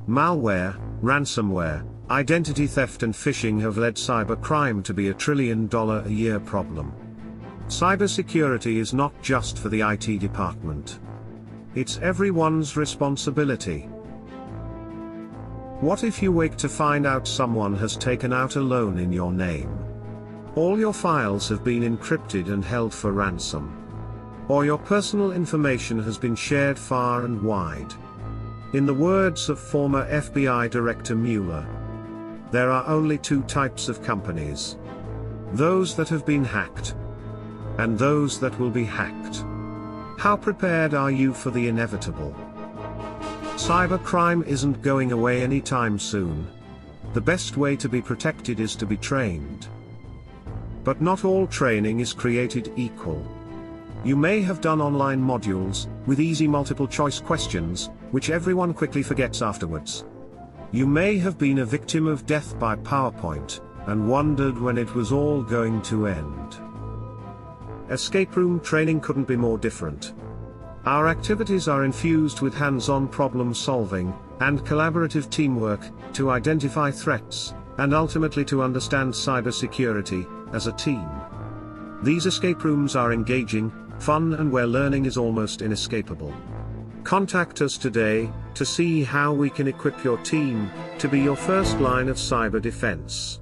Malware, ransomware, identity theft and phishing have led cybercrime to be a $1 trillion a year problem. Cybersecurity is not just for the IT department. It's everyone's responsibility. What if you wake to find out someone has taken out a loan in your name? All your files have been encrypted and held for ransom. Or your personal information has been shared far and wide. In the words of former FBI Director Mueller, there are only two types of companies: those that have been hacked, and those that will be hacked. How prepared are you for the inevitable? Cybercrime isn't going away anytime soon. The best way to be protected is to be trained. But not all training is created equal. You may have done online modules, with easy multiple choice questions, which everyone quickly forgets afterwards. You may have been a victim of death by PowerPoint, and wondered when it was all going to end. Escape room training couldn't be more different. Our activities are infused with hands-on problem solving, and collaborative teamwork, to identify threats, and ultimately to understand cybersecurity, as a team. These escape rooms are engaging, fun, and where learning is almost inescapable. Contact us today, to see how we can equip your team, to be your first line of cyber defense.